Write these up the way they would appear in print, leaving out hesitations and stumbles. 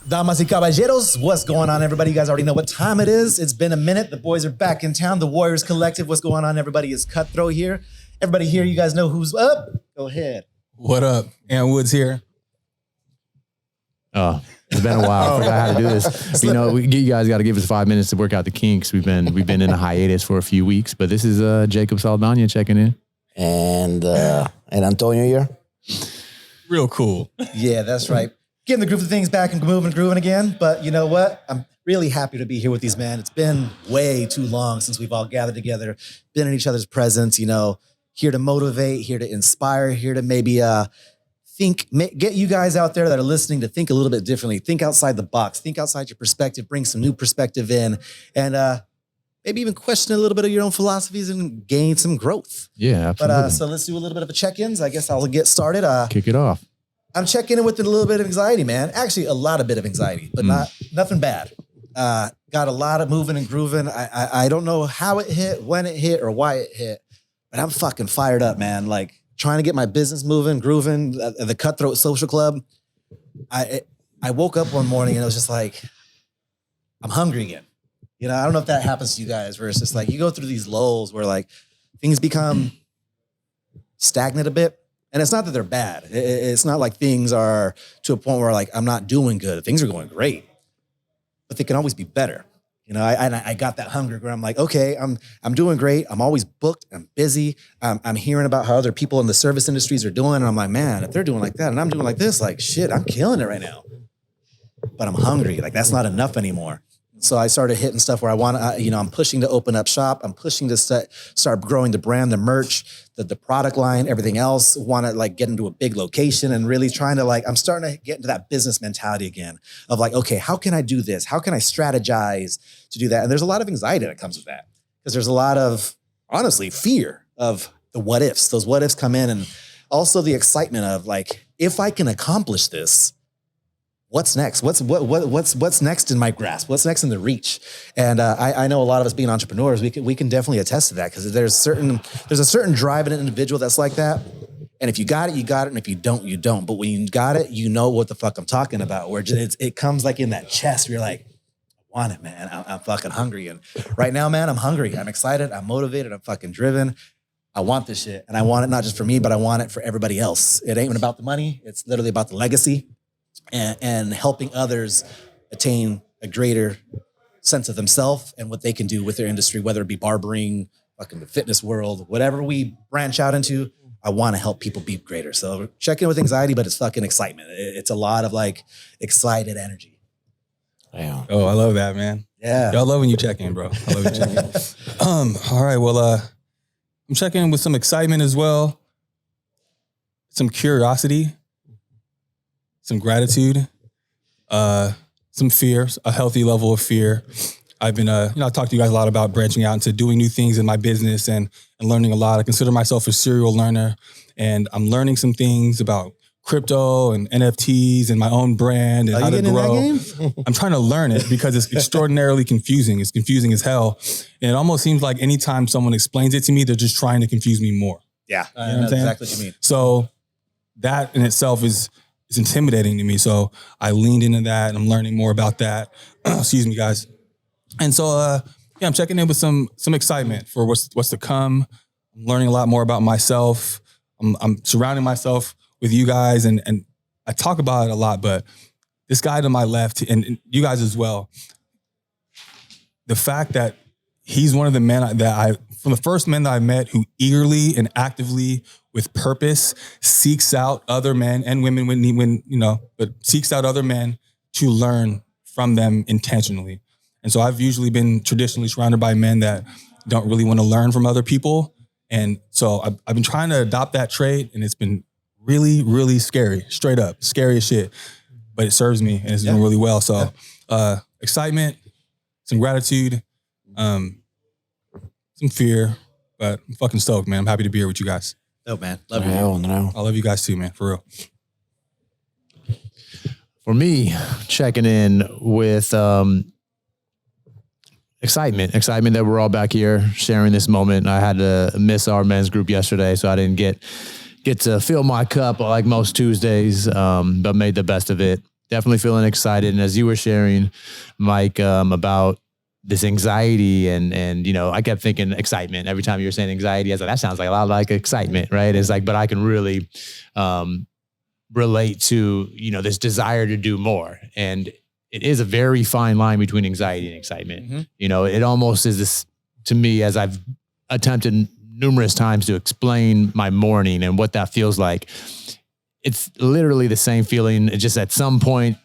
Damas y caballeros, what's going on, everybody? You guys already know what time it is. It's been a minute. The boys are back in town. The Warriors Collective, what's going on, everybody? Is Cutthroat here. Everybody here, you guys know who's up? Go ahead. What up? Aaron Woods here. Oh, it's been a while. I forgot how to do this. You know, you guys got to give us 5 minutes to work out the kinks. We've been in a hiatus for a few weeks, but this is Jacob Saldana checking in. And Antonio here. Real cool. Yeah, that's right. Getting the group of things back and moving, grooving again. But you know what? I'm really happy to be here with these men. It's been way too long since we've all gathered together, been in each other's presence, you know, here to motivate, here to inspire, here to maybe get you guys out there that are listening to think a little bit differently, think outside the box, think outside your perspective, bring some new perspective in, and maybe even question a little bit of your own philosophies and gain some growth. Yeah, absolutely. But so let's do a little bit of a check-ins. I guess I'll get started. Kick it off. I'm checking in with a little bit of anxiety, man. Actually, a lot of bit of anxiety, but nothing bad. Got a lot of moving and grooving. I don't know how it hit, when it hit, or why it hit, but I'm fucking fired up, man. Like trying to get my business moving, grooving at the Cutthroat Social Club. I woke up one morning and I was just like, I'm hungry again. You know, I don't know if that happens to you guys, where it's just like you go through these lulls where like things become stagnant a bit. And it's not that they're bad. It's not like things are to a point where like I'm not doing good. Things are going great, but they can always be better. You know, I got that hunger where I'm like, okay, I'm doing great. I'm always booked. I'm busy. I'm hearing about how other people in the service industries are doing, and I'm like, man, if they're doing like that and I'm doing like this, like shit, I'm killing it right now. But I'm hungry. Like that's not enough anymore. So I started hitting stuff where I want to, you know, I'm pushing to open up shop. I'm pushing to start growing the brand, the merch, the product line, everything else. Want to like get into a big location and really trying to like, I'm starting to get into that business mentality again of like, okay, how can I do this? How can I strategize to do that? And there's a lot of anxiety that comes with that because there's a lot of, honestly, fear of the what ifs. Those what ifs come in, and also the excitement of like, if I can accomplish this, what's next? What's next in my grasp? What's next in the reach? And I know a lot of us being entrepreneurs, we can definitely attest to that because there's a certain drive in an individual that's like that. And if you got it, you got it. And if you don't, you don't. But when you got it, you know what the fuck I'm talking about. Where it comes like in that chest. Where you're like, I want it, man. I'm fucking hungry. And right now, man, I'm hungry. I'm excited. I'm motivated. I'm fucking driven. I want this shit. And I want it not just for me, but I want it for everybody else. It ain't even about the money. It's literally about the legacy. And helping others attain a greater sense of themselves and what they can do with their industry, whether it be barbering, fucking the fitness world, whatever we branch out into, I want to help people be greater. So check in with anxiety, but it's fucking excitement. It's a lot of like excited energy. Yeah. Oh, I love that, man. Yeah. Y'all love when you check in, bro. I love you check in. All right, well, I'm checking in with some excitement as well, some curiosity, some gratitude, some fear, a healthy level of fear. I've been, I talked to you guys a lot about branching out into doing new things in my business and learning a lot. I consider myself a serial learner, and I'm learning some things about crypto and NFTs and my own brand and how to grow. In that game? I'm trying to learn it because it's extraordinarily confusing. It's confusing as hell. And it almost seems like anytime someone explains it to me, they're just trying to confuse me more. Yeah, You know what I'm saying? exactly what you mean. So that in itself is intimidating to me. So I leaned into that and I'm learning more about that. Excuse me, guys. And so, I'm checking in with some excitement for what's to come. I'm learning a lot more about myself. I'm surrounding myself with you guys, and I talk about it a lot, but this guy to my left, and you guys as well, the fact that he's one of the men from the first men that I met who eagerly and actively with purpose seeks out other men and women but seeks out other men to learn from them intentionally. And so I've usually been traditionally surrounded by men that don't really want to learn from other people. And so I've been trying to adopt that trait, and it's been really, really scary, straight up, scary as shit. but it serves me and it's doing really well. So excitement, some gratitude, some fear, but I'm fucking stoked, man. I'm happy to be here with you guys. Dope, man. Love you. No. I love you guys too, man, for real. For me, checking in with excitement that we're all back here sharing this moment. I had to miss our men's group yesterday, so I didn't get to fill my cup like most Tuesdays, but made the best of it. Definitely feeling excited. And as you were sharing, Mike, about this anxiety and, you know, I kept thinking excitement. Every time you were saying anxiety, I was like, that sounds like a lot like excitement, right? It's like, but I can really relate to, you know, this desire to do more. And it is a very fine line between anxiety and excitement. Mm-hmm. You know, it almost is this, to me, as I've attempted numerous times to explain my morning and what that feels like. It's literally the same feeling. It's just at some point,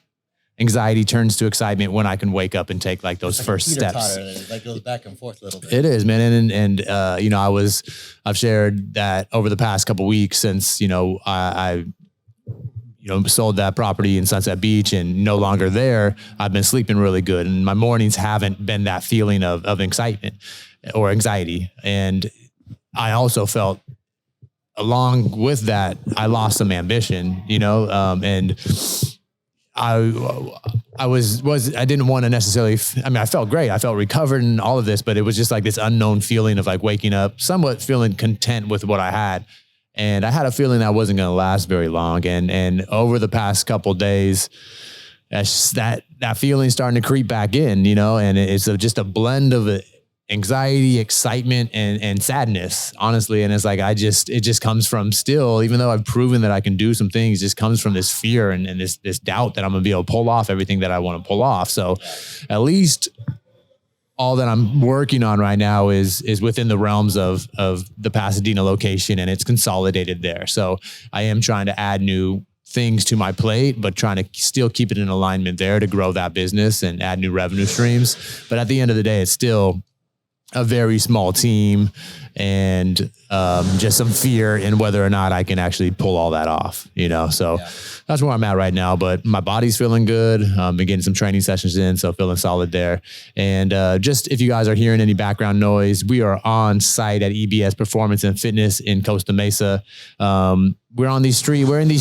anxiety turns to excitement when I can wake up and take like those like first steps. That goes back and forth a little bit. It is, man. And you know, I've shared that over the past couple of weeks since, you know, I sold that property in Sunset Beach and no longer there. I've been sleeping really good. And my mornings haven't been that feeling of excitement or anxiety. And I also felt along with that, I lost some ambition, you know, and I didn't want to necessarily, I felt great. I felt recovered and all of this, but it was just like this unknown feeling of like waking up, somewhat feeling content with what I had. And I had a feeling that wasn't going to last very long. And over the past couple of days, that feeling starting to creep back in, you know, and it's just a blend of anxiety, excitement, and sadness, honestly. And it's like, it just comes from still, even though I've proven that I can do some things, it just comes from this fear and this doubt that I'm going to be able to pull off everything that I want to pull off. So at least all that I'm working on right now is within the realms of the Pasadena location, and it's consolidated there. So I am trying to add new things to my plate, but trying to still keep it in alignment there to grow that business and add new revenue streams. But at the end of the day, it's still a very small team and just some fear in whether or not I can actually pull all that off, you know? So that's where I'm at right now, but my body's feeling good. Been getting some training sessions in, so feeling solid there. And just if you guys are hearing any background noise, we are on site at EBS Performance and Fitness in Costa Mesa. We're in these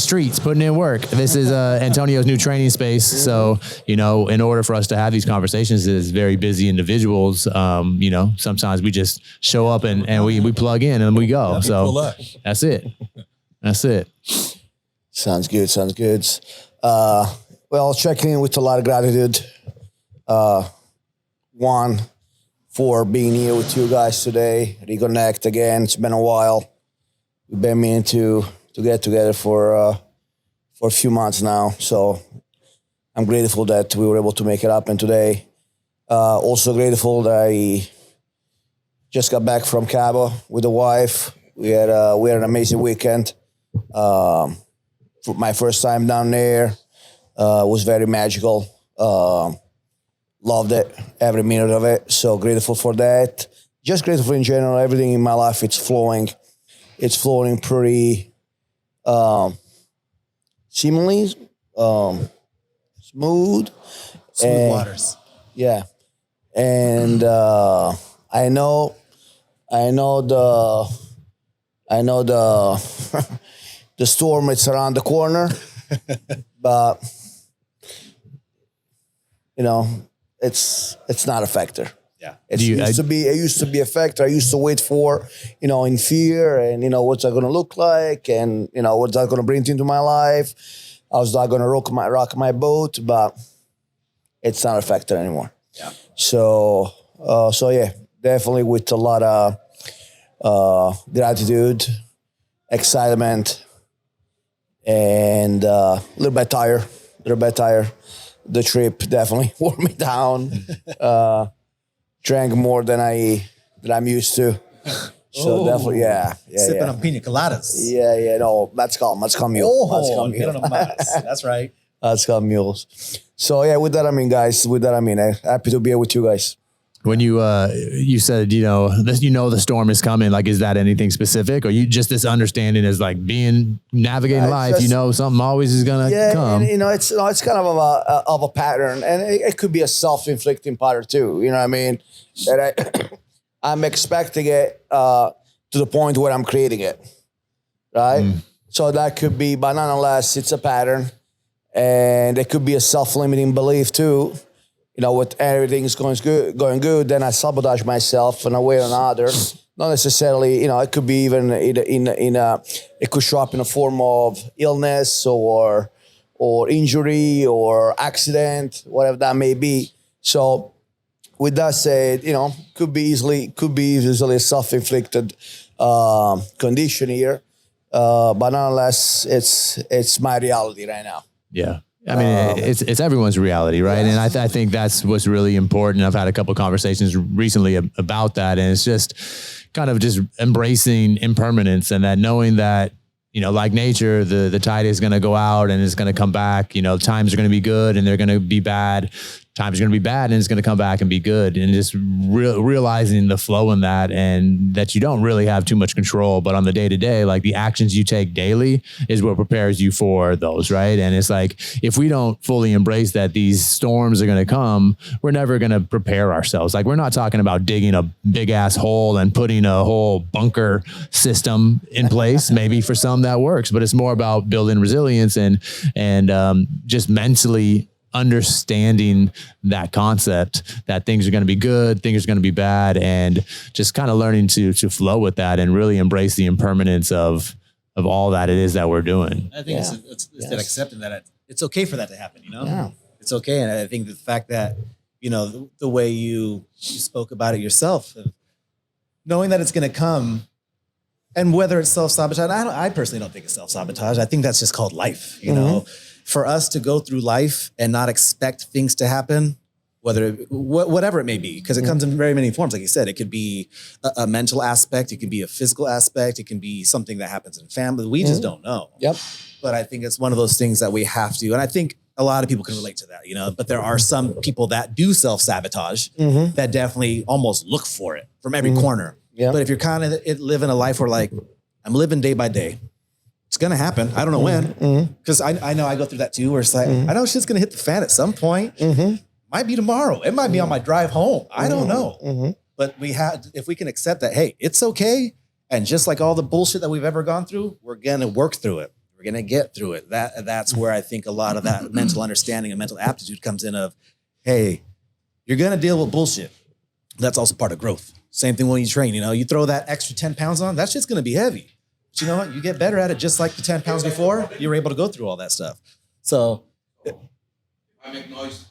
streets putting in work. This is Antonio's new training space. So, you know, in order for us to have these conversations as very busy individuals, you know, sometimes we just show up and we plug in and we go. So that's it. That's it. Sounds good. Well, checking in with a lot of gratitude. One, for being here with you guys today. Reconnect again. It's been a while. We've been meaning to get together for a few months now. So I'm grateful that we were able to make it happen today. Also grateful that I just got back from Cabo with the wife. We had an amazing weekend. For my first time down there, was very magical. Loved it, every minute of it. So grateful for that. Just grateful in general. Everything in my life, it's flowing. It's flowing pretty seemingly smooth. Smooth waters. Yeah. And I know the storm is around the corner, but you know, it's not a factor. Yeah. It used to be a factor. I used to wait for, you know, in fear and, you know, what's that going to look like and, you know, what's that going to bring into my life. I was not going to rock my boat, but it's not a factor anymore. Yeah. So yeah, definitely with a lot of gratitude, excitement, and a little bit tired. The trip definitely wore me down. Drank more than I'm used to. So definitely, yeah. Sipping on pina coladas. Yeah. No, that's called mule. That's right. That's called mules. So yeah, with that I mean, guys. Happy to be here with you guys. When you said, the storm is coming, like, is that anything specific, or you just this understanding is like navigating life, something always is going to come. And, it's kind of a pattern, and it could be a self-inflicting pattern too. You know what I mean? That I'm expecting it to the point where I'm creating it. Right. So that could be, but nonetheless, it's a pattern, and it could be a self-limiting belief too. With everything's going good, then I sabotage myself in a way or another. Not necessarily, it could be even it could show up in a form of illness or injury or accident, whatever that may be. So, with that said, could be easily a self-inflicted condition here, but nonetheless, it's my reality right now. Yeah. I mean, it's everyone's reality, right? And I think that's what's really important. I've had a couple of conversations recently about that, and it's just kind of just embracing impermanence, and that knowing that, like nature, the tide is going to go out and it's going to come back. Times are going to be good and they're going to be bad. Times are going to be bad and it's going to come back and be good. And just realizing the flow in that, and that you don't really have too much control, but on the day to day, like the actions you take daily is what prepares you for those, right? And it's like, if we don't fully embrace that these storms are going to come, we're never going to prepare ourselves. Like, we're not talking about digging a big ass hole and putting a whole bunker system in place. Maybe for some that works, but it's more about building resilience and just mentally understanding that concept that things are going to be good, things are going to be bad, and just kind of learning to flow with that and really embrace the impermanence of all that it is that we're doing. I think it's that accepting that it's okay for that to happen, It's okay. And I think the fact that, the way you spoke about it yourself, knowing that it's going to come, and whether it's self-sabotage, I personally don't think it's self-sabotage. I think that's just called life, you know? For us to go through life and not expect things to happen, whatever it may be, because it comes in very many forms. Like you said, it could be a mental aspect, it could be a physical aspect, it can be something that happens in family. We just don't know. Yep. But I think it's one of those things that we have to, and I think a lot of people can relate to that, but there are some people that do self-sabotage that definitely almost look for it from every corner. Yep. But if you're kind of living a life where, like, I'm living day by day, it's going to happen. I don't know when, because I know I go through that too, where it's like, I know shit's going to hit the fan at some point. Might be tomorrow. It might be on my drive home. I don't know. But if we can accept that, hey, it's okay. And just like all the bullshit that we've ever gone through, we're going to work through it. We're going to get through it. That's where I think a lot of that mental understanding and mental aptitude comes in of, hey, you're going to deal with bullshit. That's also part of growth. Same thing when you train, you throw that extra 10 pounds on, that shit's going to be heavy. But you know what? You get better at it, just like the 10 pounds before, you were able to go through all that stuff. So. I make noise.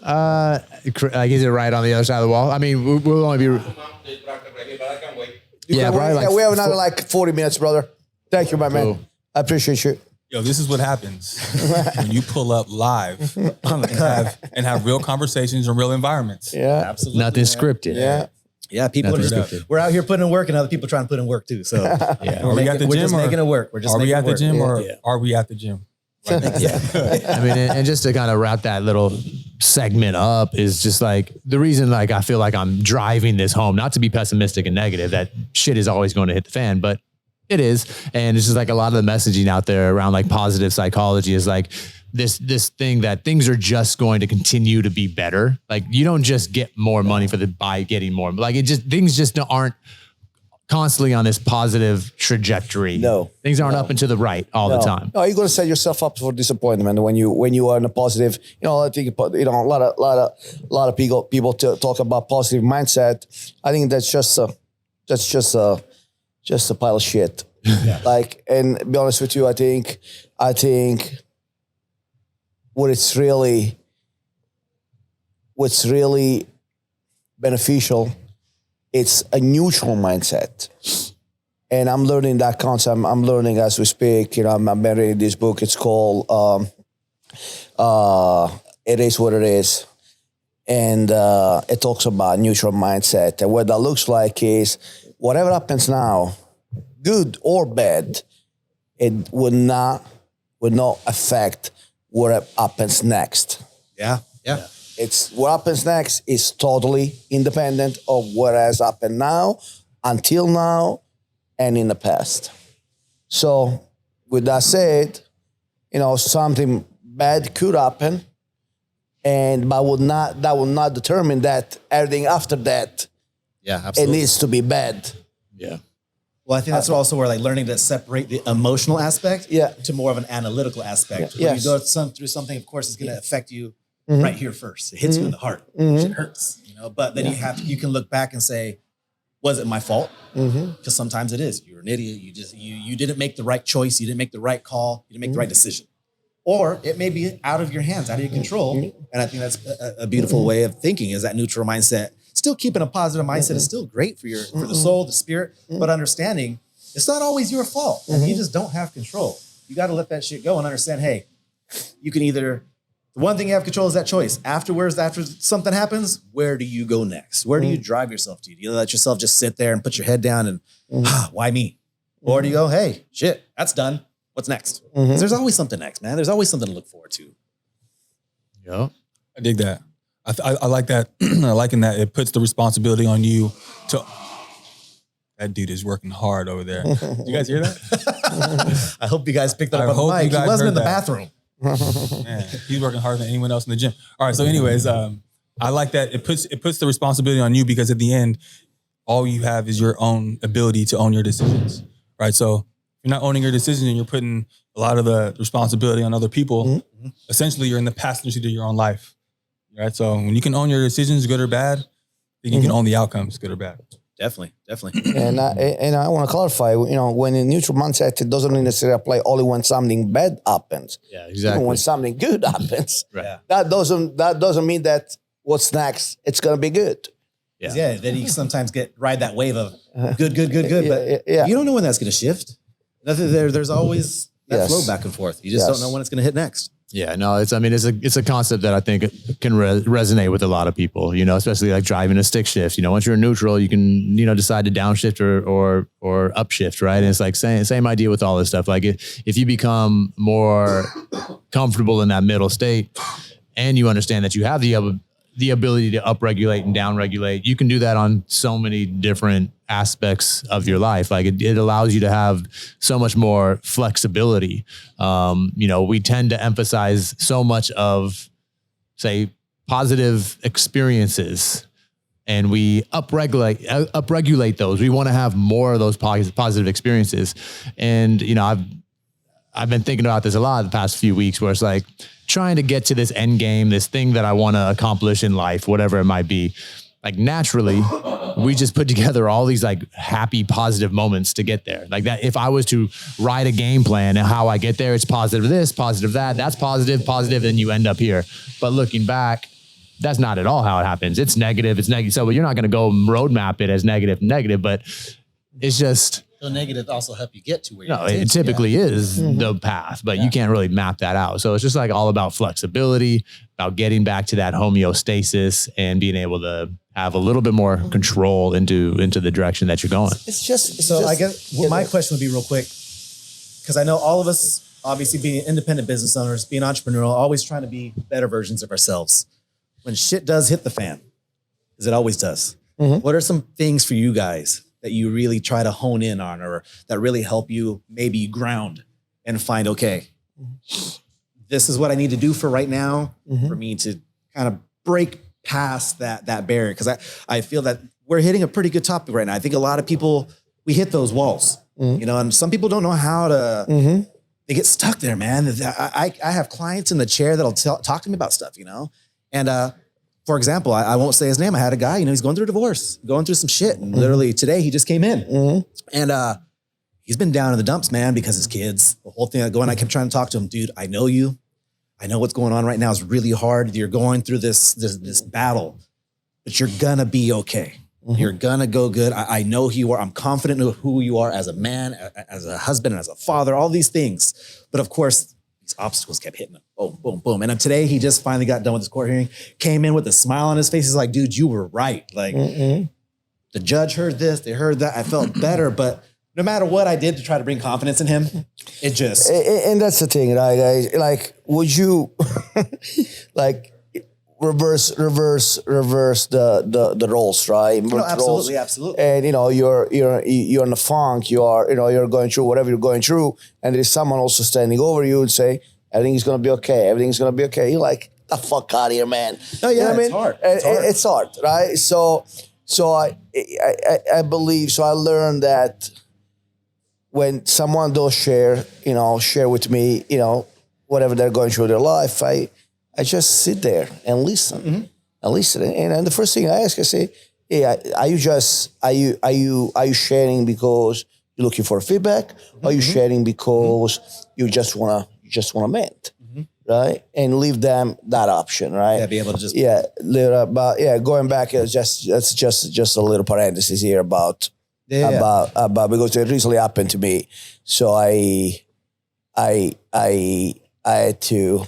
Like, is it right on the other side of the wall? I mean, we'll only be. Yeah, probably we have another 40 minutes, brother. Thank you, my man. I appreciate you. Yo, this is what happens when you pull up live on the Cav and have real conversations in real environments. Yeah, absolutely. Nothing scripted. Yeah, people are just, we're out here putting in work, and other people trying to put in work too. So are we at the gym? We're just making it work. Are we at the gym or are we at the gym? Right I mean, and just to kind of wrap that little segment up is just like the reason, like, I feel like I'm driving this home, not to be pessimistic and negative, that shit is always going to hit the fan, but it is. And it's just like a lot of the messaging out there around like positive psychology is like this thing that things are just going to continue to be better. Like, you don't just get more money by getting more. Like, things just aren't constantly on this positive trajectory. No, things aren't up and to the right all the time. No, you're going to set yourself up for disappointment when you are in a positive. I think a lot of people talk about positive mindset. I think that's just a pile of shit. Yeah. Like, and to be honest with you, I think what's really beneficial, it's a neutral mindset. And I'm learning that concept. I'm learning as we speak. I'm reading this book. It's called It Is What It Is. And it talks about neutral mindset. And what that looks like is whatever happens now, good or bad, it would not affect what happens next. Yeah. It's what happens next is totally independent of what has happened now, until now, and in the past. So with that said, something bad could happen, but that will not determine that everything after that, Yeah, it absolutely. needs to be bad. Yeah. Well, I think that's also where like learning to separate the emotional aspect Yeah. to more of an analytical aspect. Yeah. When Yes. you go through something, of course, it's going to affect you right here first. It hits you in the heart. It hurts, But then you can look back and say, was it my fault? Because sometimes it is. You're an idiot. You didn't make the right choice. You didn't make the right call. You didn't make the right decision. Or it may be out of your hands, out of your control. And I think that's a beautiful way of thinking, is that neutral mindset. Still keeping a positive mindset is still great for the soul, the spirit, but understanding it's not always your fault. You just don't have control. You got to let that shit go and understand, hey, you can either, the one thing you have control is that choice. Afterwards, after something happens, where do you go next? Where do you drive yourself to? Do you let yourself just sit there and put your head down and, why me? Or do you go, hey, shit, that's done. What's next? 'Cause there's always something next, man. There's always something to look forward to. Yeah. I dig that. I like that. I liking that it puts the responsibility on you to. That dude is working hard over there. You guys hear that? I hope you guys picked that I up on hope the you mic. He guys wasn't in heard the that. bathroom. Man, he's working harder than anyone else in the gym. All right. So, anyways, I like that it puts the responsibility on you, because at the end, all you have is your own ability to own your decisions. Right. So if you're not owning your decisions and you're putting a lot of the responsibility on other people, essentially you're in the passenger seat of your own life. Right. So when you can own your decisions, good or bad, then you can own the outcomes, good or bad. Definitely. And I want to clarify, when in neutral mindset, it doesn't necessarily apply only when something bad happens. Yeah, Even exactly. when something good happens, Right. that doesn't mean that what's next, it's gonna be good. Yeah. Then you sometimes ride that wave of good. But Yeah. you don't know when that's going to shift. There's always that Yes. flow back and forth. You just Yes. don't know when it's going to hit next. Yeah, no, it's a concept that I think can resonate with a lot of people, especially like driving a stick shift. Once you're in neutral, you can, decide to downshift or upshift, right? And it's like same idea with all this stuff. Like if you become more comfortable in that middle state and you understand that you have the ability to upregulate and downregulate, you can do that on so many different aspects of your life. Like it allows you to have so much more flexibility. We tend to emphasize so much of, say, positive experiences, and we upregulate those. We want to have more of those positive experiences. And, I've been thinking about this a lot the past few weeks, where it's like trying to get to this end game, this thing that I want to accomplish in life, whatever it might be. Like naturally, we just put together all these like happy, positive moments to get there. Like that, if I was to write a game plan and how I get there, it's positive this, positive that, that's positive, and you end up here. But looking back, that's not at all how it happens. It's negative. So you're not going to go roadmap it as negative, but it's just, So negative also help you get to where no, it typically is the path, but you can't really map that out. So it's just like all about flexibility, about getting back to that homeostasis and being able to have a little bit more control into the direction that you're going. So I guess my question would be real quick, because I know all of us, obviously being independent business owners, being entrepreneurial, always trying to be better versions of ourselves. When shit does hit the fan, as it always does, what are some things for you guys that you really try to hone in on, or that really help you maybe ground and find, okay, this is what I need to do for right now for me to kind of break past that barrier? Because I feel that we're hitting a pretty good topic right now. I think a lot of people, we hit those walls, and some people don't know how to, they get stuck there, man. I have clients in the chair that'll talk to me about stuff, and for example, I won't say his name. I had a guy, he's going through a divorce, going through some shit. And literally today he just came in and he's been down in the dumps, man, because his kids, the whole thing I kept trying to talk to him, dude, I know you. I know what's going on right now is really hard. You're going through this battle, but you're gonna be okay. You're gonna go good. I know who you are. I'm confident in who you are as a man, as a husband, and as a father, all these things. But of course, these obstacles kept hitting him. Boom, boom, boom. And today he just finally got done with his court hearing, came in with a smile on his face. He's like, dude, you were right. Like the judge heard this, they heard that. I felt better, but no matter what I did to try to bring confidence in him, it just. And that's the thing, right? Like, would you, like, reverse the roles, right? No, Invert roles. absolutely. And you're in a funk. You're going through whatever you're going through, and there's someone also standing over you and say everything's gonna be okay. Everything's gonna be okay. You're like, the fuck out of here, man. Oh yeah, You know what I it's mean? hard. It's hard, right? So I believe. So I learned that when someone does share with me, whatever they're going through their life, I just sit there and listen, and the first thing I ask, I say, hey, are you sharing because you're looking for feedback, or are you sharing because you just wanna vent, right? And leave them that option, right? Yeah, be able to just but going back, that's just a little parenthesis here about because it recently happened to me. So I had to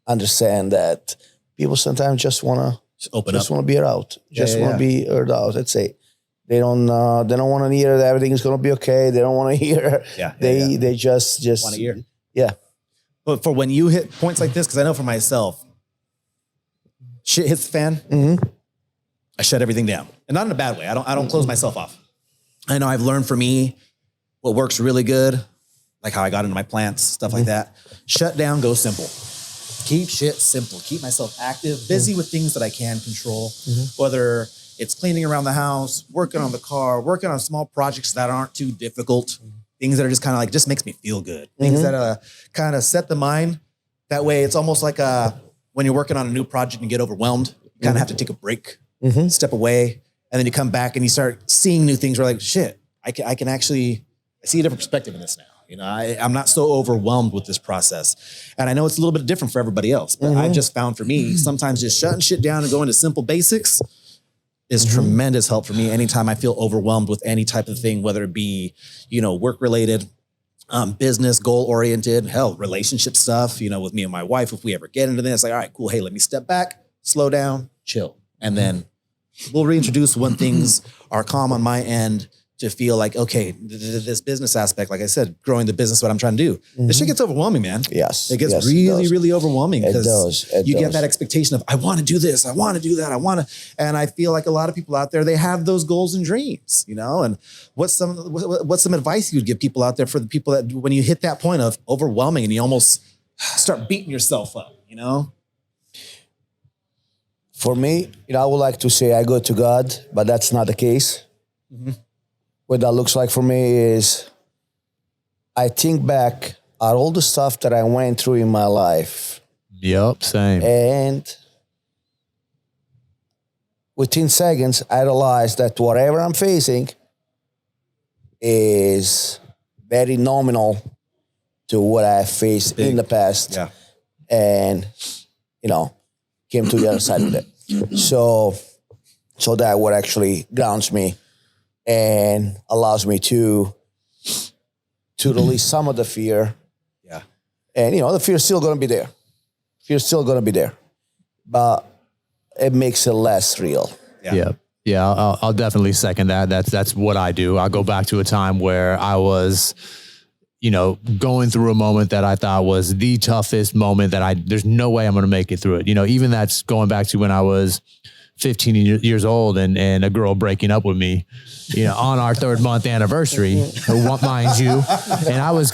understand that people sometimes just want to be heard out. Just want to be heard out. Let's say they don't want to hear that everything is going to be okay. They don't want to hear. They just want to hear. Yeah. But for when you hit points like this, because I know for myself, shit hits the fan. Mm-hmm. I shut everything down, and not in a bad way. I don't close myself off. I know I've learned for me what works really good, like how I got into my plants, stuff like that. Shut down, go simple. Keep shit simple. Keep myself active, busy with things that I can control, whether it's cleaning around the house, working on the car, working on small projects that aren't too difficult, things that are just kind of like, just makes me feel good. Things that kind of set the mind. That way it's almost like when you're working on a new project and you get overwhelmed, you kind of have to take a break, step away, and then you come back and you start seeing new things where like, shit, I can actually, I see a different perspective in this now. I'm not so overwhelmed with this process. And I know it's a little bit different for everybody else, but I just found for me, sometimes just shutting shit down and going to simple basics is tremendous help for me anytime I feel overwhelmed with any type of thing, whether it be, work related, business, goal oriented, hell, relationship stuff, with me and my wife. If we ever get into this, like, all right, cool. Hey, let me step back, slow down, chill. And then we'll reintroduce when things are calm on my end to feel like, okay, this business aspect, like I said, growing the business, what I'm trying to do. This shit gets overwhelming, man. Yes. It gets really overwhelming because you get does. that expectation of, I want to do this, I want to do that, and I feel like a lot of people out there, they have those goals and dreams, and what's some advice you would give people out there for the people that when you hit that point of overwhelming and you almost start beating yourself up, For me, I would like to say I go to God, but that's not the case. What that looks like for me is I think back at all the stuff that I went through in my life. Yep, same. And within seconds, I realized that whatever I'm facing is very nominal to what I faced in the past. Yeah. And, came to the other side of it. So that what actually grounds me and allows me to release some of the fear. Yeah. And, the fear is still going to be there. Fear's still going to be there. But it makes it less real. Yeah. I'll definitely second that. That's what I do. I'll go back to a time where I was, going through a moment that I thought was the toughest moment there's no way I'm going to make it through it. Even that's going back to when I was 15 years old and a girl breaking up with me, on our 3rd month anniversary, mind you. And I was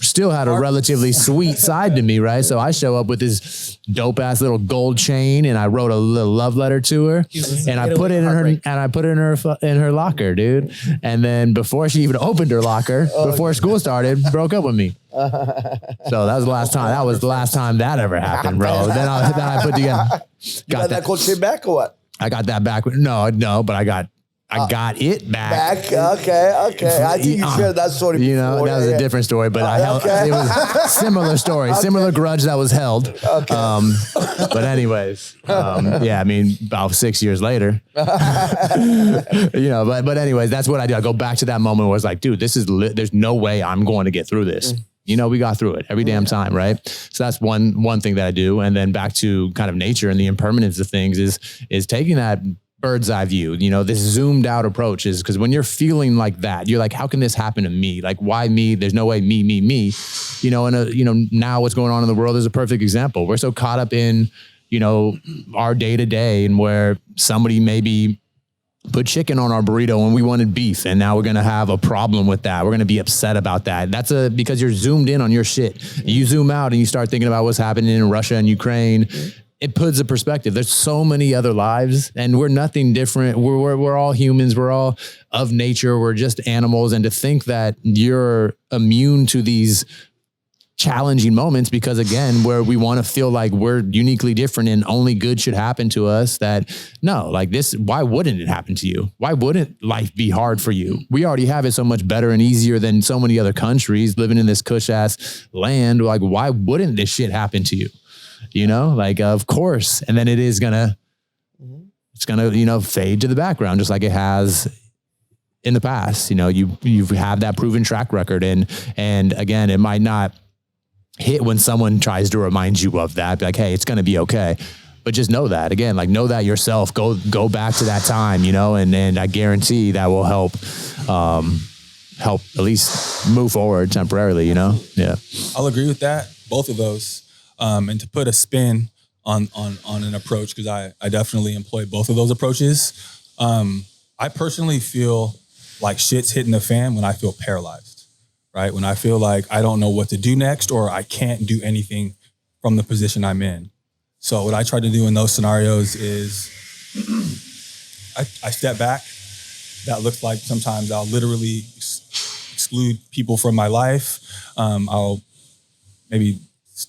still had a relatively sweet side to me, right? So I show up with this dope ass little gold chain and I wrote a little love letter to her and I put it in her locker, dude. And then before she even opened her locker, before school started, broke up with me. So that was the last time. That was the last time that ever happened, bro. Then I put together. Got that gold chain back or what? I got that back. No, but I got it back. Okay. I think you shared that story before. That was a different story, but it was a similar story, similar grudge that was held. Okay. But anyways, about 6 years later, but anyways, that's what I do. I go back to that moment where it's like, dude, this is there's no way I'm going to get through this. We got through it every damn time, right? So that's one thing that I do. And then back to kind of nature and the impermanence of things is taking that bird's eye view, this zoomed out approach is because when you're feeling like that, you're like, how can this happen to me? Like, why me? There's no way me. And now what's going on in the world is a perfect example. We're so caught up in, our day to day, and where somebody maybe put chicken on our burrito and we wanted beef, and now we're going to have a problem with that. We're going to be upset about that. That's because you're zoomed in on your shit. You zoom out and you start thinking about what's happening in Russia and Ukraine. It puts a perspective. There's so many other lives, and we're nothing different. We're all humans. We're all of nature. We're just animals. And to think that you're immune to these challenging moments because, again, where we want to feel like we're uniquely different and only good should happen to us, that no, like this, why wouldn't it happen to you? Why wouldn't life be hard for you? We already have it so much better and easier than so many other countries living in this cush ass land. Like, why wouldn't this shit happen to you? Of course. And then it's gonna, fade to the background, just like it has in the past. You have that proven track record. And again, it might not hit when someone tries to remind you of that. Be like, hey, it's going to be okay. But just know that, again, like, know that yourself, go back to that time, and I guarantee that will help at least move forward temporarily, Yeah. I'll agree with that. Both of those. And to put a spin on an approach, because I definitely employ both of those approaches. I personally feel like shit's hitting the fan when I feel paralyzed, right? When I feel like I don't know what to do next, or I can't do anything from the position I'm in. So what I try to do in those scenarios is I step back. That looks like sometimes I'll literally exclude people from my life. I'll maybe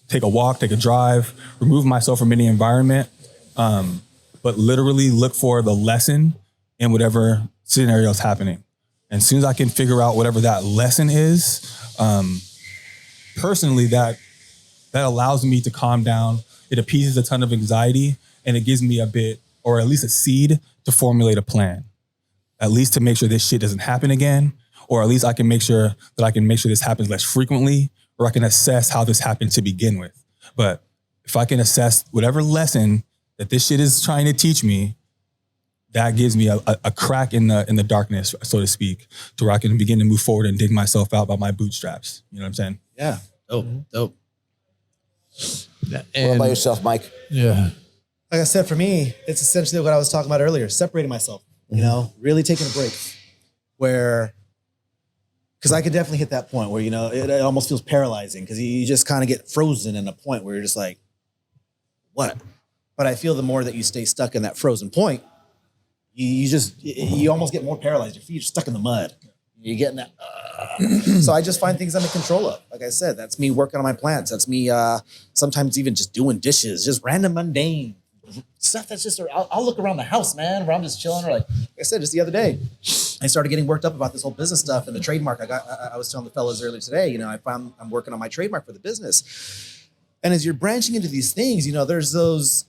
take a walk, take a drive, remove myself from any environment, but literally look for the lesson in whatever scenario is happening. And as soon as I can figure out whatever that lesson is, personally, that allows me to calm down. It appeases a ton of anxiety, and it gives me a bit, or at least a seed, to formulate a plan. At least to make sure this shit doesn't happen again, or at least I can make sure this happens less frequently, or I can assess how this happened to begin with. But if I can assess whatever lesson that this shit is trying to teach me, that gives me a crack in the darkness, so to speak, to where I can begin to move forward and dig myself out by my bootstraps. You know what I'm saying? Yeah. Dope. What about yourself, Mike? Yeah. Like I said, for me, it's essentially what I was talking about earlier, separating myself, really taking a break because I could definitely hit that point where, it almost feels paralyzing because you just kind of get frozen in a point where you're just like, what? But I feel the more that you stay stuck in that frozen point, you almost get more paralyzed. Your feet are stuck in the mud. You're getting that. So I just find things I'm in control of. Like I said, that's me working on my plants. That's me sometimes even just doing dishes, just random mundane stuff that's just, I'll look around the house, man, where I'm just chilling. Or like I said, just the other day, I started getting worked up about this whole business stuff and the trademark. I was telling the fellas earlier today, I'm working on my trademark for the business. And as you're branching into these things, there's those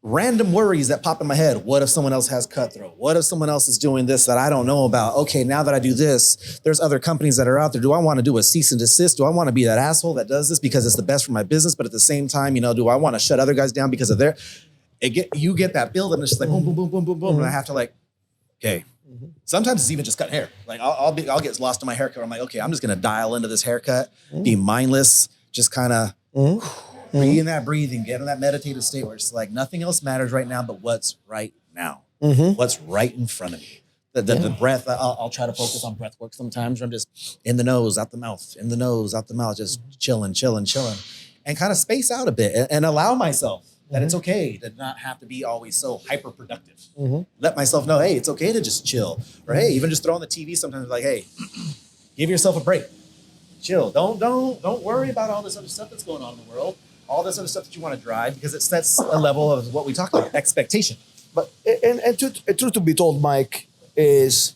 random worries that pop in my head. What if someone else has Cutthroat? What if someone else is doing this that I don't know about? Okay, now that I do this, there's other companies that are out there. Do I want to do a cease and desist? Do I want to be that asshole that does this because it's the best for my business? But at the same time, do I want to shut other guys down because of you get that build and it's just like boom, boom, boom, boom, boom, boom. And I have to okay. Sometimes it's even just cut hair. Like I'll get lost in my haircut. I'm like, okay, I'm just going to dial into this haircut, be mindless, just kind of be in that breathing, get in that meditative state where it's like nothing else matters right now but what's right now. What's right in front of me. The breath, I'll try to focus on breath work sometimes where I'm just in the nose, out the mouth, in the nose, out the mouth, just chilling, and kind of space out a bit and allow myself that it's okay to not have to be always so hyper productive. Let myself know, hey, it's okay to just chill. Or hey, even just throw on the TV sometimes like, hey, give yourself a break. Chill. Don't worry about all this other stuff that's going on in the world. All this other stuff that you want to drive, because it sets a level of what we talked about, expectation. But truth to be told, Mike, is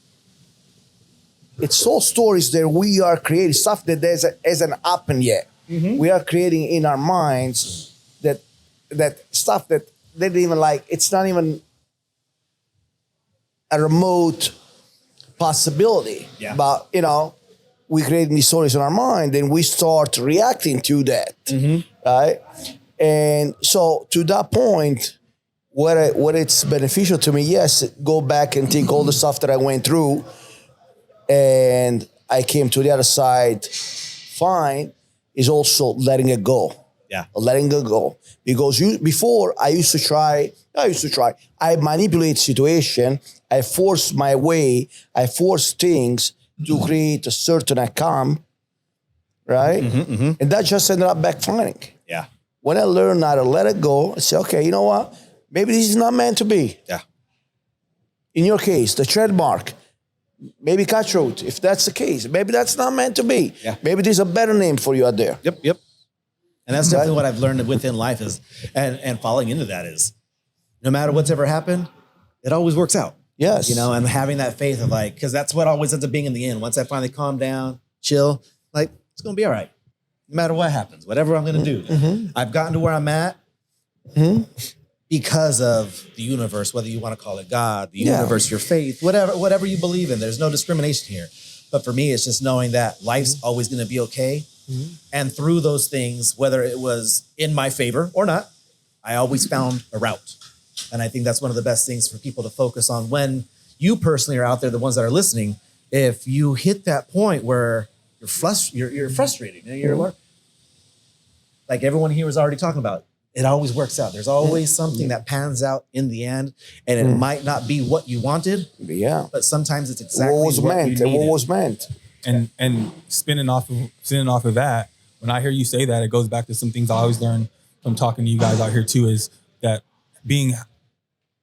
it's all stories that we are creating, stuff that hasn't happened yet. We are creating in our minds that stuff that they didn't even like. It's not even a remote possibility. Yeah. But we create these stories in our mind, and we start reacting to that, right? And so to that point, what it's beneficial to me, yes, go back and think all the stuff that I went through and I came to the other side fine, is also letting it go. Yeah. Letting it go. Because before I manipulate situation, I force my way, I force things to create a certain outcome, right? And that just ended up backfiring. Yeah. When I learned how to let it go, I say, okay, you know what? Maybe this is not meant to be. Yeah. In your case, the trademark, maybe cutthroat, if that's the case, maybe that's not meant to be. Yeah. Maybe there's a better name for you out there. Yep. And that's definitely what I've learned within life is, and falling into that is, no matter what's ever happened, it always works out. Yes. You know, and having that faith of like, because that's what always ends up being in the end. Once I finally calm down, chill, like, it's going to be all right. No matter what happens, whatever I'm going to do. I've gotten to where I'm at because of the universe, whether you want to call it God, the universe, your faith, whatever you believe in. There's no discrimination here. But for me, it's just knowing that life's always going to be okay. And through those things, whether it was in my favor or not, I always found a route. And I think that's one of the best things for people to focus on when you personally are out there, the ones that are listening. If you hit that point where you're frustrated, you're like everyone here was already talking about, it always works out. There's always something that pans out in the end, and it might not be what you wanted, but sometimes it's exactly what was meant. And spinning off of that, when I hear you say that, it goes back to some things I always learn from talking to you guys out here too, is that being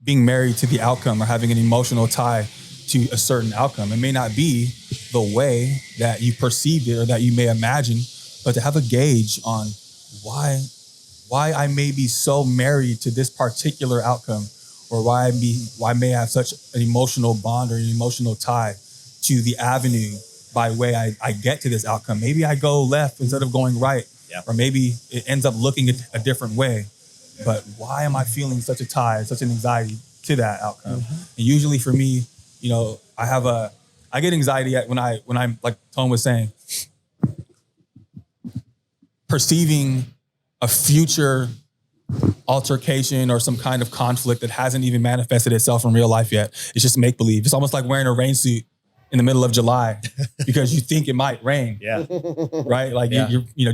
married to the outcome or having an emotional tie to a certain outcome. It may not be the way that you perceived it or that you may imagine, but to have a gauge on why I may be so married to this particular outcome, or why I may have such an emotional bond or an emotional tie to the avenue by way I get to this outcome. Maybe I go left instead of going right, or maybe it ends up looking a different way. But why am I feeling such a tie, such an anxiety to that outcome? And usually for me, you know, I get anxiety when I'm like Tone was saying, perceiving a future altercation or some kind of conflict that hasn't even manifested itself in real life yet. It's just make believe. It's almost like wearing a rain suit in the middle of July because you think it might rain. Yeah. Right? Like you know,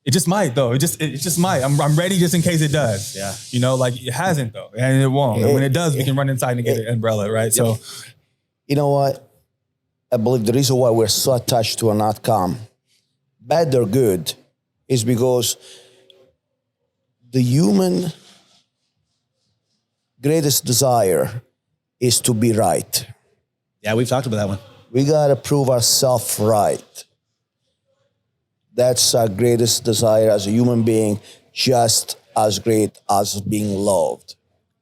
it just might though. It just might. I'm ready just in case it does. Yeah. You know, like it hasn't though, and it won't. And when it does, we can run inside and get an umbrella, right? So, you know what? I believe the reason why we're so attached to an outcome, bad or good, is because the human greatest desire is to be right. Yeah, we've talked about that one. We gotta prove ourselves right. That's our greatest desire as a human being, just as great as being loved.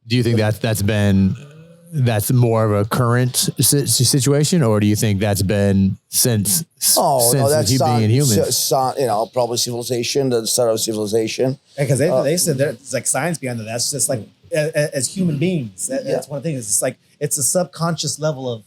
Do you think that's more of a current situation, or do you think that's been since that's being human? Probably civilization, the start of civilization. Because they said there's like science behind it. That's just like as human beings. That's one thing. It's just like it's a subconscious level of,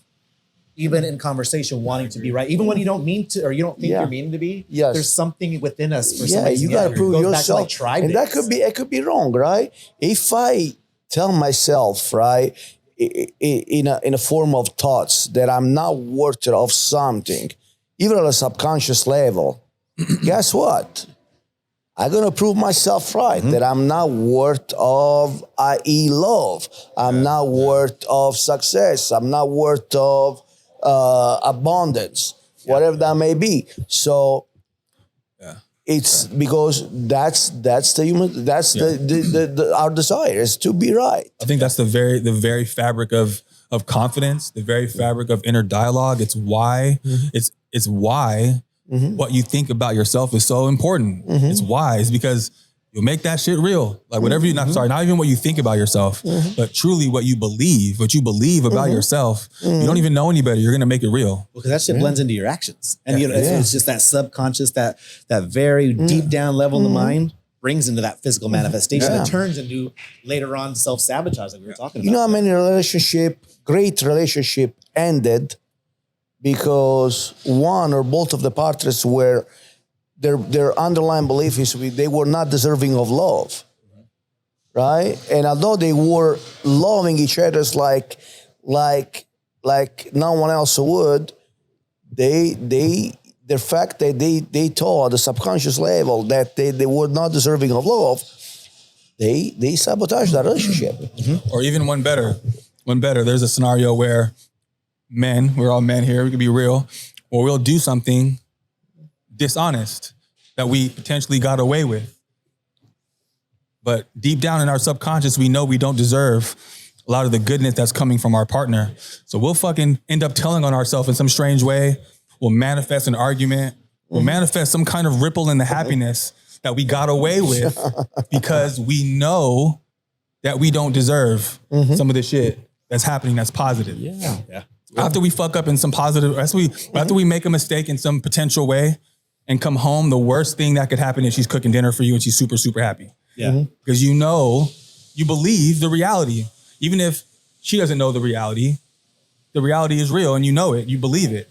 even in conversation, wanting to be right, even when you don't mean to, or you don't think you're meaning to be. Yes. There's something within us for you got to prove yourself. Back to like and that could be wrong, right? If I tell myself, right, in a form of thoughts that I'm not worth of something, even at a subconscious level, guess what? I'm going to prove myself right, that I'm not worth of, i.e. love. I'm not worth of success. I'm not worth of abundance, whatever that may be. So it's because that's the human, that's our desire is to be right. I think that's the very fabric of confidence, the very fabric of inner dialogue. It's why it's why what you think about yourself is so important. It's why. It's because you'll make that shit real. Like whatever not even what you think about yourself, but truly what you believe about yourself. You don't even know any better. You're going to make it real. Well, because that shit blends into your actions. And it's just that subconscious, that very deep down level in the mind brings into that physical manifestation. It turns into later on self-sabotage like we were talking about. You know how many great relationship ended because one or both of the partners were their underlying belief is they were not deserving of love. right? And although they were loving each other's like no one else would, the fact that they thought at the subconscious level that they were not deserving of love, they sabotaged that relationship. Or even one better. There's a scenario where we're all men here, we can be real, or we'll do something dishonest that we potentially got away with. But deep down in our subconscious, we know we don't deserve a lot of the goodness that's coming from our partner. So we'll fucking end up telling on ourselves in some strange way. We'll manifest an argument. We'll manifest some kind of ripple in the happiness that we got away with because we know that we don't deserve some of the shit that's happening that's positive. Yeah. After we fuck up in some positive, after we make a mistake in some potential way and come home, the worst thing that could happen is she's cooking dinner for you and she's super, super happy. Yeah. Because you know, you believe the reality. Even if she doesn't know the reality is real and you know it, you believe it.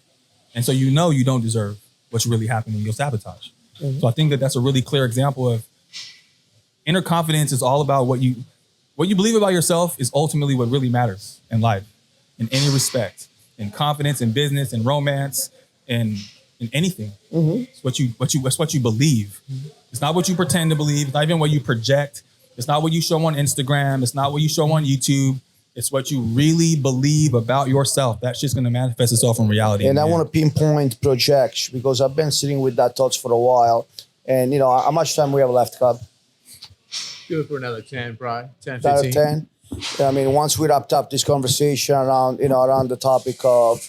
And so you know you don't deserve what's really happening. You'll sabotage. So I think that that's a really clear example of inner confidence is all about what you believe about yourself is ultimately what really matters in life, in any respect, in confidence, in business, in romance, in anything. It's what you believe. It's not what you pretend to believe. It's not even what you project. It's not what you show on Instagram. It's not what you show on YouTube. It's what you really believe about yourself. That's just going to manifest itself in reality. And I want to pinpoint projection because I've been sitting with that thoughts for a while. And, how much time we have left, Cub? Do it for another 10, probably. 10, Out 15. of 10? I mean, once we wrapped up this conversation around the topic of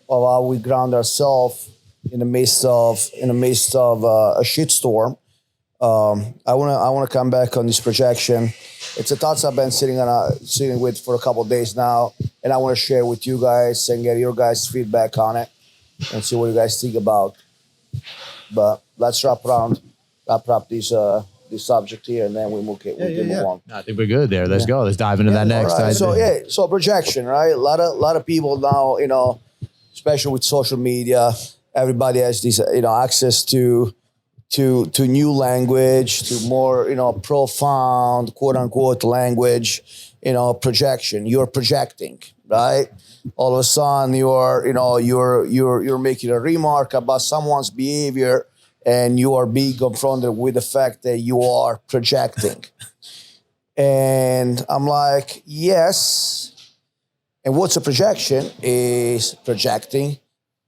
how we ground ourselves in the midst of a shitstorm, I want to come back on this projection. It's a thoughts I've been sitting with for a couple of days now, and I want to share with you guys and get your guys' feedback on it and see what you guys think about. But let's wrap up this subject here, and then we move on. I think we're good there. Let's go. Let's dive into that next. Right. So projection, right? A lot of people now, especially with social media, everybody has this, access to new language, to more, profound, quote unquote language, projection. You're projecting, right? All of a sudden you're making a remark about someone's behavior and you are being confronted with the fact that you are projecting. And I'm like, yes. And what's a projection is projecting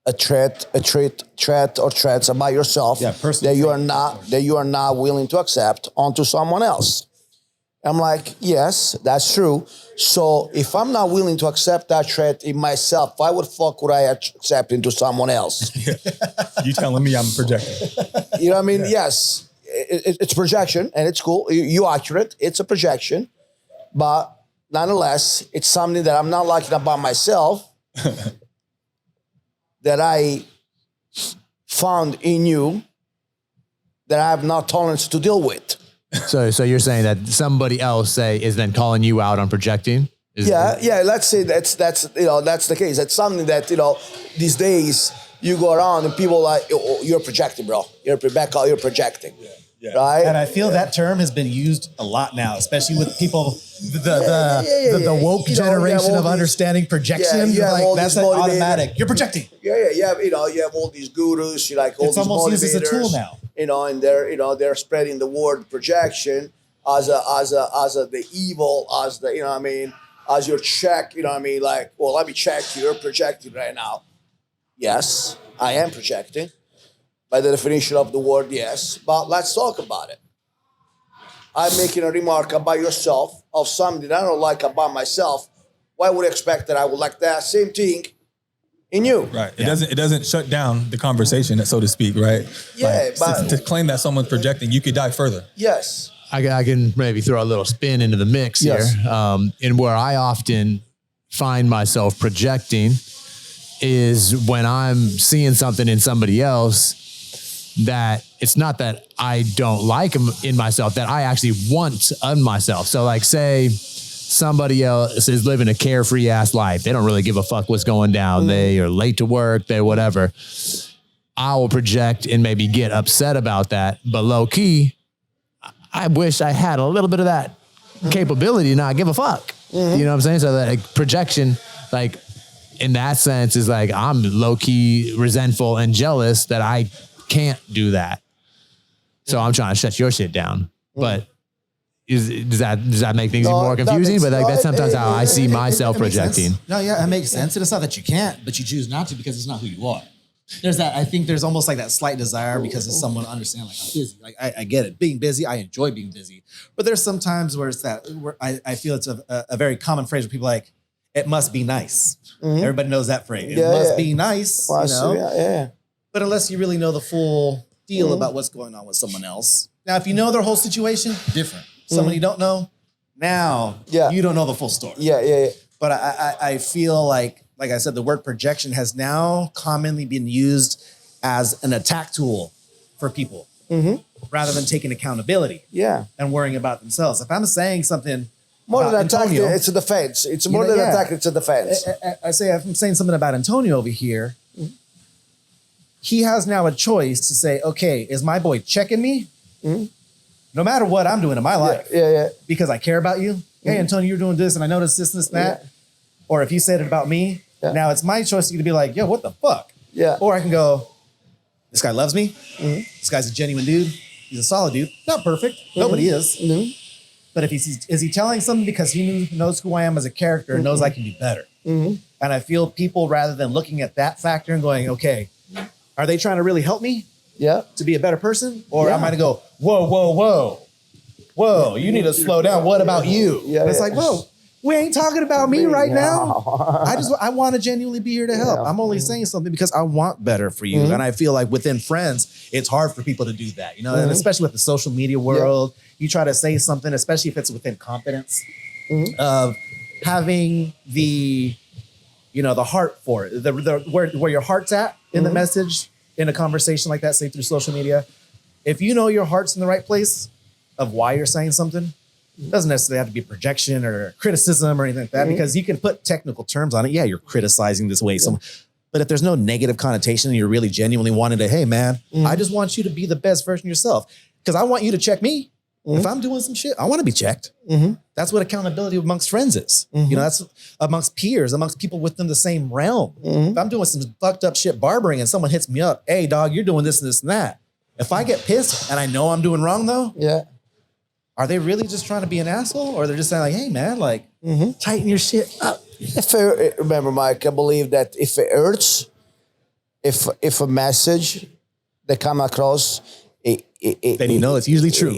a threat or threats about yourself that you are not willing to accept onto someone else. I'm like, yes, that's true. So if I'm not willing to accept that threat in myself, why would I accept into someone else? You telling me I'm projecting. You know what I mean? Yeah. Yes, it's projection and it's cool. You're accurate. It's a projection. But nonetheless, it's something that I'm not liking about myself that I found in you that I have not tolerance to deal with. So you're saying that somebody else is then calling you out on projecting? Yeah. Let's say that's the case. That's something that these days you go around and people are like, oh, you're projecting, bro. You're projecting. Yeah. Right? And I feel that term has been used a lot now, especially with people, the woke generation of understanding projection. Like that's automatic. You're projecting. Yeah. You have all these gurus. You like all it's these almost used as a tool motivators, now. And they're spreading the word projection as the evil, as the as your check. Like, well, let me check. You're projecting right now. Yes, I am projecting. By the definition of the word, yes. But let's talk about it. I'm making a remark about yourself of something that I don't like about myself. Why would I expect that I would like that same thing in you? Right. It doesn't shut down the conversation, so to speak, right? Yeah, but to claim that someone's projecting, you could dive further. Yes. I can maybe throw a little spin into the mix here. And where I often find myself projecting is when I'm seeing something in somebody else that it's not that I don't like in myself, that I actually want on myself. So like say somebody else is living a carefree ass life. They don't really give a fuck what's going down. They are late to work, they whatever. I will project and maybe get upset about that. But low key, I wish I had a little bit of that capability to not give a fuck. You know what I'm saying? So that like, projection, like in that sense is like, I'm low key resentful and jealous that I can't do that. So I'm trying to shut your shit down. But does that make things more confusing? But like that's sometimes how I see myself projecting. No, yeah, it makes sense. And it's not that you can't, but you choose not to because it's not who you are. There's that. I think there's almost like that slight desire because of someone understand like I'm busy. Like I get it. Being busy, I enjoy being busy. But there's some times where it's that where I feel it's a very common phrase where people are like, it must be nice. Everybody knows that phrase. It must be nice. Well, you know? yeah. But unless you really know the full deal about what's going on with someone else. Now, if you know their whole situation, different. Someone you don't know, now you don't know the full story. Yeah. But I feel like I said, the word projection has now commonly been used as an attack tool for people rather than taking accountability and worrying about themselves. If I'm saying something more than attack, Antonio, it's a defense. It's more than attack, it's a defense. I say, if I'm saying something about Antonio over here, he has now a choice to say, okay, is my boy checking me? No matter what I'm doing in my life. Yeah. Because I care about you. Hey, Antonio, you're doing this and I noticed this and this and that. Or if he said it about me, now it's my choice to be like, yo, what the fuck? Yeah. Or I can go, this guy loves me. This guy's a genuine dude. He's a solid dude. Not perfect. Nobody is. But if is he telling something because he knows who I am as a character and knows I can do better? And I feel people, rather than looking at that factor and going, okay, are they trying to really help me to be a better person? Or am I to go, whoa, you need to slow down. What about you? And it's like, whoa, we ain't talking about me right now. I want to genuinely be here to help. I'm only saying something because I want better for you. And I feel like within friends, it's hard for people to do that, you know, and especially with the social media world, you try to say something, especially if it's within competence of having the, the heart for it, where your heart's at in the message, in a conversation like that, say through social media. If you know your heart's in the right place of why you're saying something, it doesn't necessarily have to be projection or criticism or anything like that, because you can put technical terms on it. Yeah, you're criticizing this way. But if there's no negative connotation and you're really genuinely wanting to, hey man, I just want you to be the best version of yourself because I want you to check me. If I'm doing some shit, I want to be checked. That's what accountability amongst friends is. That's amongst peers, amongst people within the same realm. If I'm doing some fucked up shit barbering and someone hits me up, hey dog, you're doing this and this and that. If I get pissed and I know I'm doing wrong though, are they really just trying to be an asshole? Or they're just saying like, hey man, like tighten your shit up. Remember, Mike, I believe that if it hurts, if a message that come across, then you know it's usually true.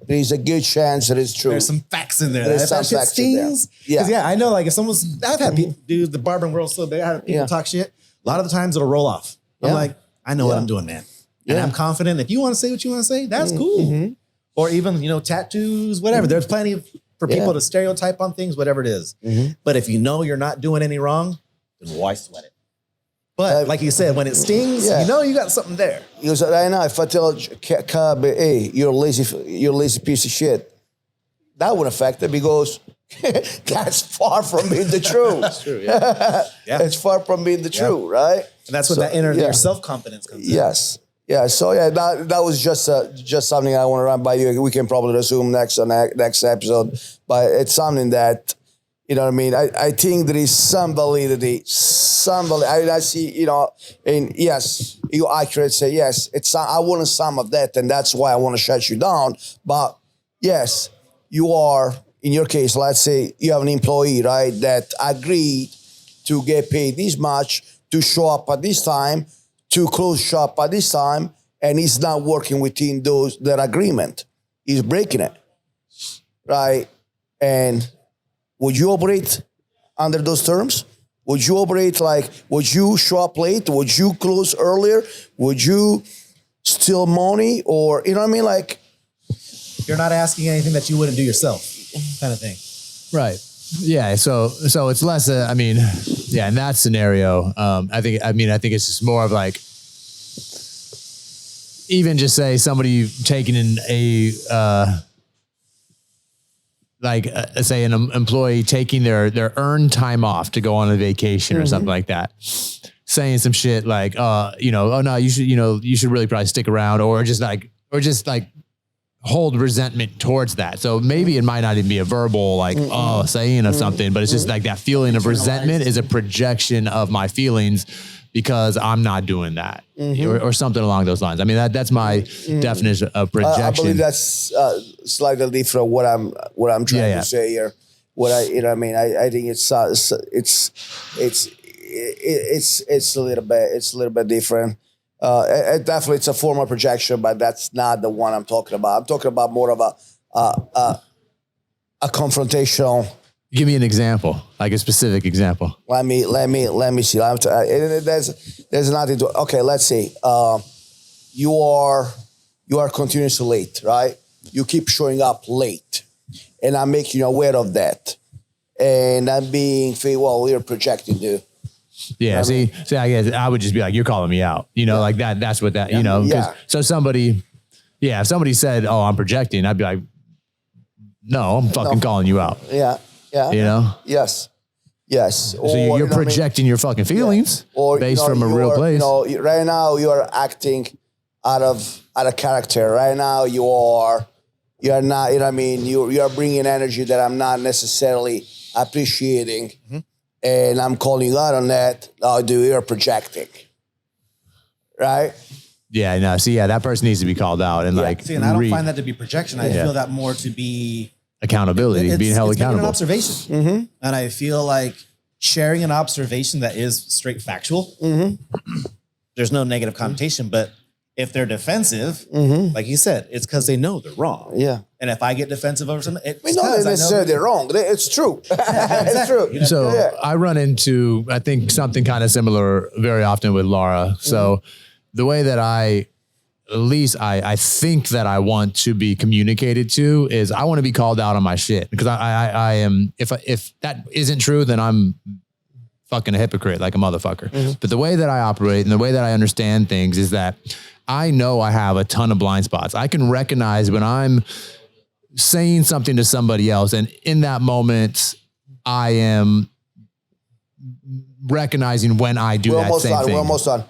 There's a good chance that it's true. There's some facts in there. There's If some that shit facts in there. stings, I know like if someone's, I've had people, dude, the barbering world so big, I have people talk shit. A lot of the times it'll roll off. I'm like, I know what I'm doing, man. And I'm confident. If you want to say what you want to say, that's cool. Or even, tattoos, whatever. There's plenty for people to stereotype on things, whatever it is. But if you know you're not doing any wrong, then why sweat it? But like you said, when it stings, you got something there. Because I know if I tell Cub, hey, you're a lazy piece of shit, that wouldn't affect it because that's far from being the truth. That's true, It's far from being the truth, right? And that's when that inner self-confidence comes in. Yes. Yeah, so that was just something I want to run by you. We can probably resume next episode, but it's something that, you know what I mean? I think there is some validity, I see, and yes, you accurate say, yes, I want some of that, and that's why I want to shut you down. But yes, you are, in your case, let's say you have an employee, right, that agreed to get paid this much, to show up at this time, to close shop at this time, and he's not working within that agreement. He's breaking it, right? And would you operate under those terms? Would you operate would you show up late? Would you close earlier? Would you steal money? Or, you know what I mean? Like, you're not asking anything that you wouldn't do yourself, kind of thing. Right. Yeah. So it's less, in that scenario, I think it's just more of like, even just say somebody taking in say an employee taking their earned time off to go on a vacation or something like that, saying some shit like, oh no, you should really probably stick around, or just like hold resentment towards that. So maybe it might not even be a verbal, like, saying of something, but it's just like that feeling of resentment is a projection of my feelings because I'm not doing that or something along those lines. I mean, that's my definition of projection. I believe that's slightly different what I'm trying to say here. What I, you know what I mean? I think it's a little bit different. Definitely it's a form of projection, but that's not the one I'm talking about. I'm talking about more of a confrontational. Give me an example, like a specific example. Let me see. There's nothing to. Okay, let's see. You are continuously late, right? You keep showing up late, and I'm making you aware of that, and I'm being, well, you're projecting, dude. Yeah. See, I guess I would just be like, you're calling me out, like that. That's what that, so somebody, if somebody said, oh, I'm projecting, I'd be like, no, I'm fucking calling you out. Yeah. Yes. So you're projecting your fucking feelings based from a real place. Right now you are acting out of character. Right now you're not, you know what I mean? You are bringing energy that I'm not necessarily appreciating. And I'm calling you out on that. Oh, dude, you're projecting. Right? Yeah, no. See, that person needs to be called out and See, and I don't find that to be projection. I feel that more to be accountability, being held accountable. An observation. And I feel like sharing an observation that is straight factual, there's no negative connotation, but if they're defensive, like you said, it's because they know they're wrong. Yeah. And if I get defensive over something, it's not necessarily they're wrong. It's true. It's true. So I run into, I think, something kind of similar very often with Laura. So the way that I think that I want to be communicated to is I want to be called out on my shit, because I am, if that isn't true, then I'm fucking a hypocrite, like a motherfucker. But the way that I operate and the way that I understand things is that I know I have a ton of blind spots. I can recognize when I'm saying something to somebody else, and in that moment, I am recognizing when I do that same thing. We're almost done.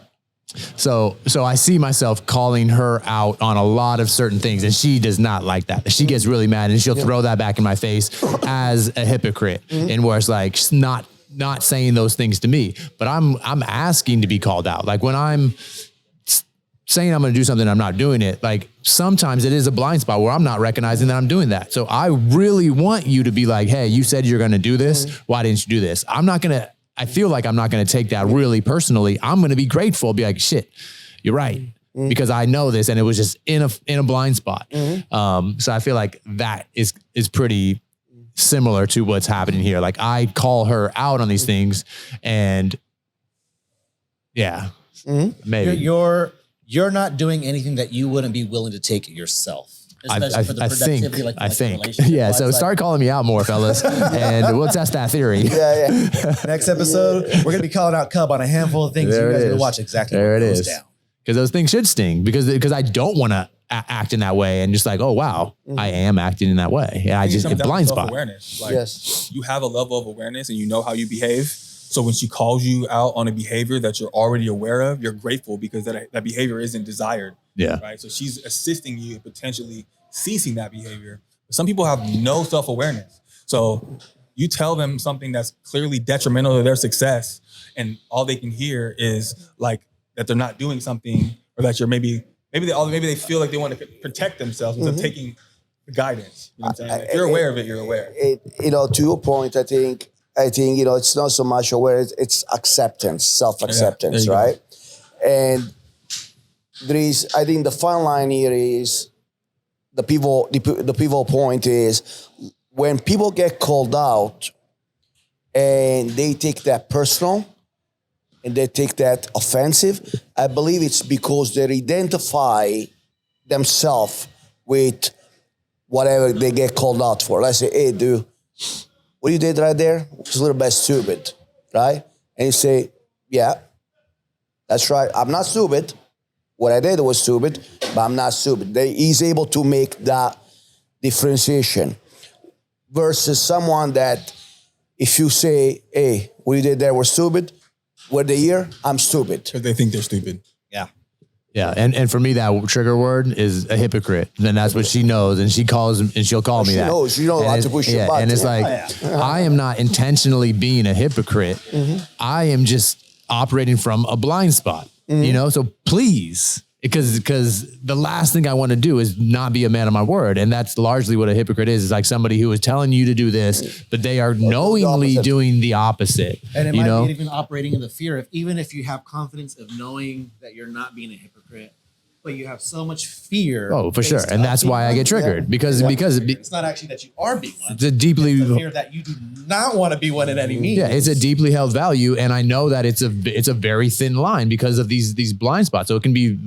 So I see myself calling her out on a lot of certain things, and she does not like that. She gets really mad, and she'll throw that back in my face as a hypocrite, and where it's like she's not saying those things to me, but I'm asking to be called out. Like when I'm saying I'm going to do something, I'm not doing it. Like sometimes it is a blind spot where I'm not recognizing that I'm doing that. So I really want you to be like, hey, you said you're going to do this. Why didn't you do this? I feel like I'm not going to take that really personally. I'm going to be grateful, be like, shit, you're right. Because I know this, and it was just in a blind spot. So I feel like that is pretty similar to what's happening here. Like I call her out on these things, and maybe you're not doing anything that you wouldn't be willing to take yourself. Especially for the productivity, I think. Yeah. So start calling me out more, fellas, and we'll test that theory. Next episode, we're gonna be calling out Cub on a handful of things. You guys are gonna watch exactly there what it goes is. down. Because those things should sting. Because I don't want to act in that way, and just like, oh wow, I am acting in that way. Yeah, blind spot. Awareness. Like, you have a level of awareness, and you know how you behave. So when she calls you out on a behavior that you're already aware of, you're grateful because that behavior isn't desired. Yeah. Right. So she's assisting you potentially ceasing that behavior. Some people have no self-awareness. So you tell them something that's clearly detrimental to their success, and all they can hear is like that they're not doing something, or that you're maybe they feel like they want to protect themselves instead of taking the guidance. You know what I'm saying? If you're aware of it, you're aware. To your point, I think it's not so much awareness, it's acceptance, self-acceptance, right? Go. And I think the fine line here is the pivotal point is when people get called out and they take that personal and they take that offensive, I believe it's because they identify themselves with whatever they get called out for. Let's say, hey, dude, what you did right there was a little bit stupid, right? And you say, yeah, that's right. I'm not stupid. What I did was stupid, but I'm not stupid. He's able to make that differentiation versus someone that if you say, hey, what you did there was stupid, what they hear, I'm stupid. Because they think they're stupid. Yeah. Yeah. And for me, that trigger word is a hypocrite. And that's what she knows. And she'll call me She that. knows. You know how And to it's- push your button. And it's like, I am not intentionally being a hypocrite. I am just operating from a blind spot, you know? So please, because the last thing I want to do is not be a man of my word. And that's largely what a hypocrite is. It's like somebody who is telling you to do this, but they are knowingly opposite. doing the opposite. And it you might know? be even operating in the fear of, even if you have confidence of knowing that you're not being a hypocrite, but you have so much fear. Oh, for sure. based And on that's being why I one. get triggered because It's not actually that you are being one. it's a deeply It's the fear that you do not want to be one in any means. Yeah, it's a deeply held value, and I know that it's a very thin line because of these blind spots. So it can be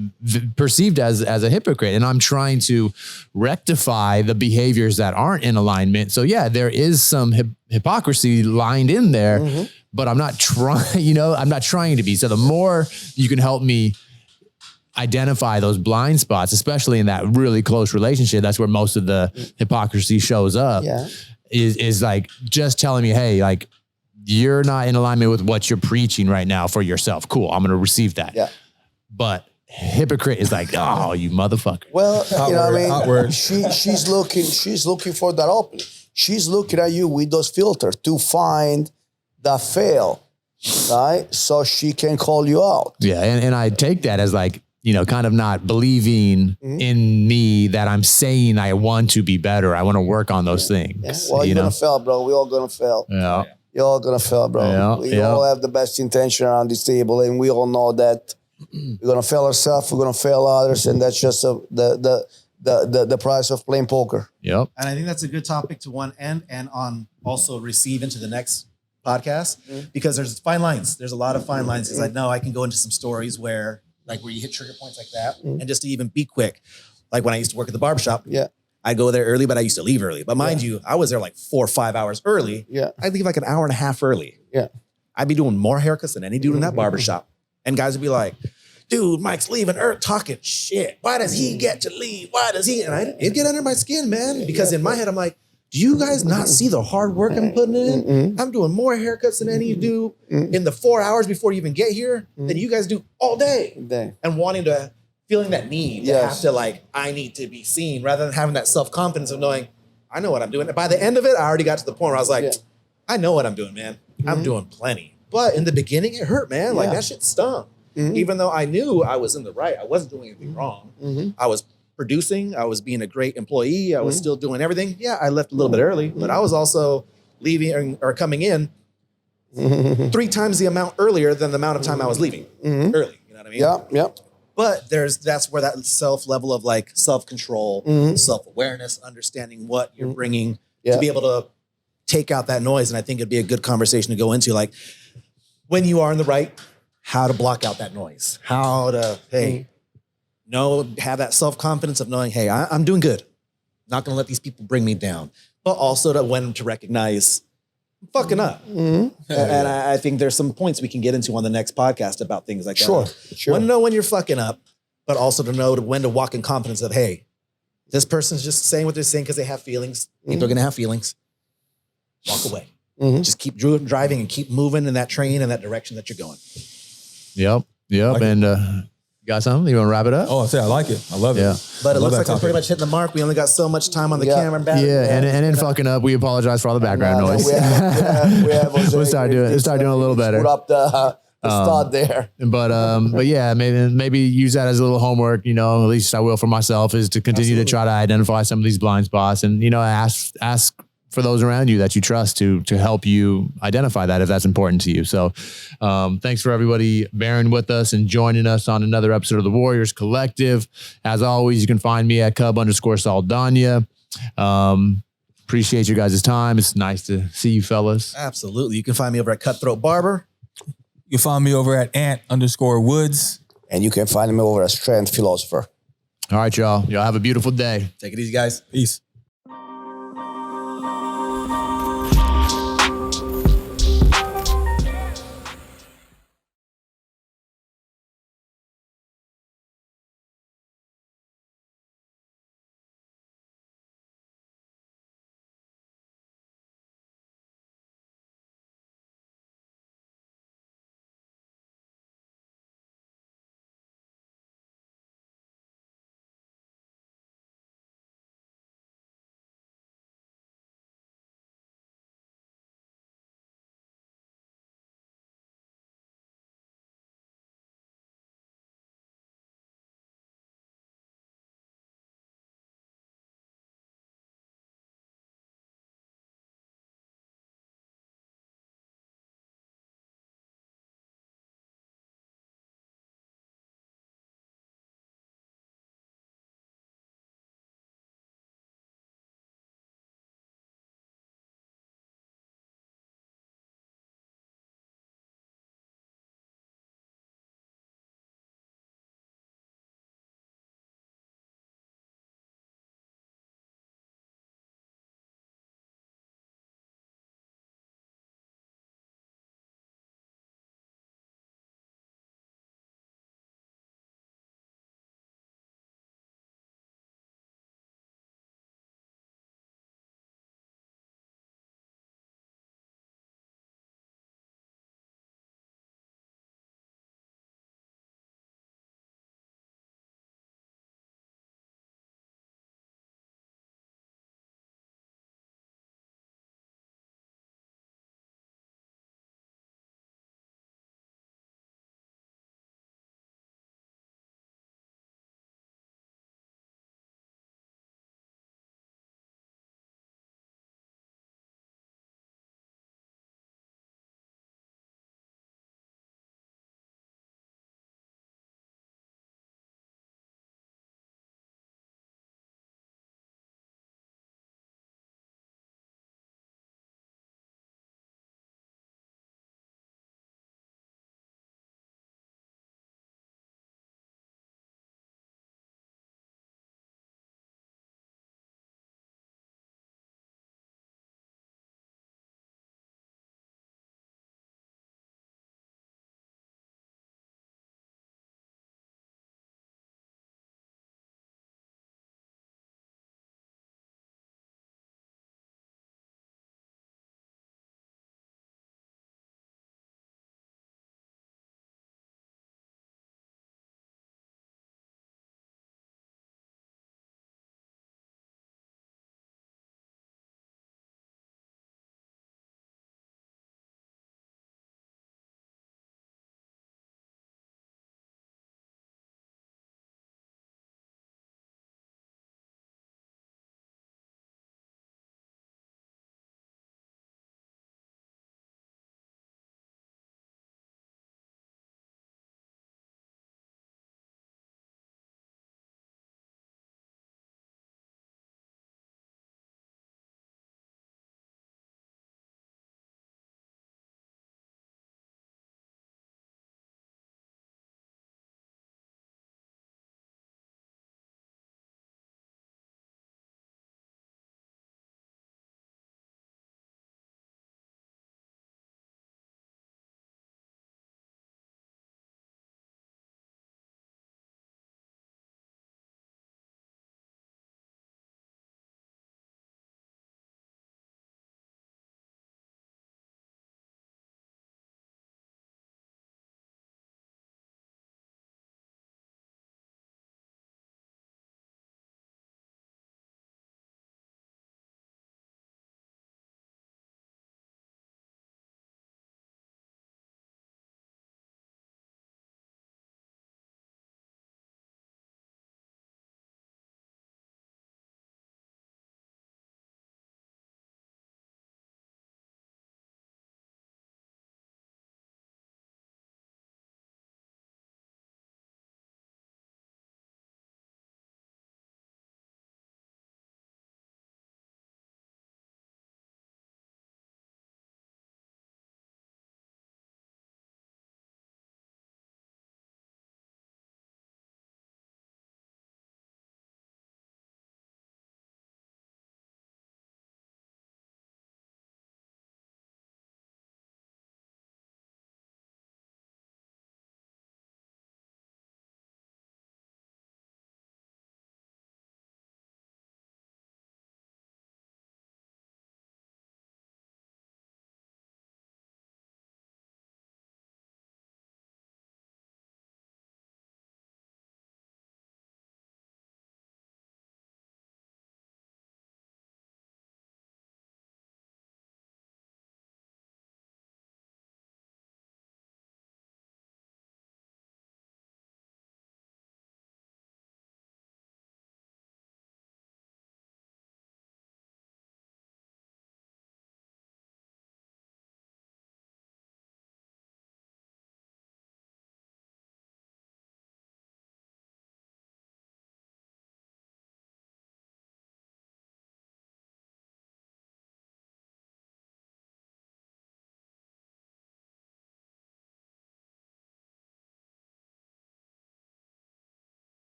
perceived as a hypocrite, and I'm trying to rectify the behaviors that aren't in alignment. So yeah, there is some hypocrisy lined in there, but I'm not trying. I'm not trying to be. So the more you can help me identify those blind spots, especially in that really close relationship, that's where most of the hypocrisy shows up. Yeah. Is like just telling me, hey, like you're not in alignment with what you're preaching right now for yourself. Cool. I'm going to receive that. Yeah. But hypocrite is like, oh, you motherfucker. Well, you know what hot I mean? word. She's looking for that opening. She's looking at you with those filters to find that fail, right? So she can call you out. Yeah. And I take that as like, kind of not believing in me that I'm saying I want to be better. I want to work on those things. Yeah. Well, you're know? gonna fail, bro. We all gonna fail. Yeah. You're all gonna fail, bro. Yeah, We yeah. all have the best intention around this table, and we all know that we're gonna fail ourselves. We're gonna fail others, and that's just the price of playing poker. Yep. And I think that's a good topic to one end and on also receive into the next podcast because there's fine lines. There's a lot of fine lines because I know I can go into some stories where you hit trigger points like that and just to even be quick. Like when I used to work at the barbershop, Yeah. I'd go there early, but I used to leave early. But mind you, I was there like 4 or 5 hours early. Yeah. I'd leave like an hour and a half early. Yeah. I'd be doing more haircuts than any dude in that barbershop. And guys would be like, dude, Mike's leaving early, talking shit. Why does he get to leave? Why does he? And it'd get under my skin, man. Because in my head, I'm like, do you guys not see the hard work I'm putting in? I'm doing more haircuts than any of you do in the 4 hours before you even get here than you guys do all day. And feeling that need to have to I need to be seen rather than having that self-confidence of knowing, I know what I'm doing. And by the end of it, I already got to the point where I was like, I know what I'm doing, man. I'm doing plenty. But in the beginning, it hurt, man. Like that shit stung. Even though I knew I was in the right, I wasn't doing anything wrong. I was producing. I was being a great employee. I was still doing everything. Yeah, I left a little bit early, but I was also leaving or coming in 3 times the amount earlier than the amount of time I was leaving early. You know what I mean? Yeah. But that's where that level of self-control, self-awareness, understanding what you're bringing to be able to take out that noise. And I think it'd be a good conversation to go into, like when you are in the right, how to block out that noise, how to, have that self-confidence of knowing, hey, I'm doing good. Not going to let these people bring me down, but also to when to recognize I'm fucking up. And I think there's some points we can get into on the next podcast about things like Sure. that. When to know when you're fucking up, but also to know when to walk in confidence of, hey, this person's just saying what they're saying because they have feelings. People are going to have feelings. Walk away. Just keep driving and keep moving in that train in that direction that you're going. Yep. Like and you got something? You want to wrap it up? Oh, I like it. I love it. Yeah. But it looks like that we're pretty much hitting the mark. We only got so much time on the camera and battery. Yeah, and in fucking up, we apologize for all the background noise. We have We'll start doing a little better. Put up the start there. But yeah, maybe use that as a little homework. At least I will for myself, is to continue to try to identify some of these blind spots and ask for those around you that you trust to help you identify that if that's important to you. So thanks for everybody bearing with us and joining us on another episode of the Warriors Collective. As always, you can find me at Cub_Saldana. Appreciate you guys' time. It's nice to see you fellas. Absolutely. You can find me over at Cutthroat Barber. You can find me over at Ant_Woods. And you can find me over at Strength Philosopher. All right, y'all. Y'all have a beautiful day. Take it easy, guys. Peace.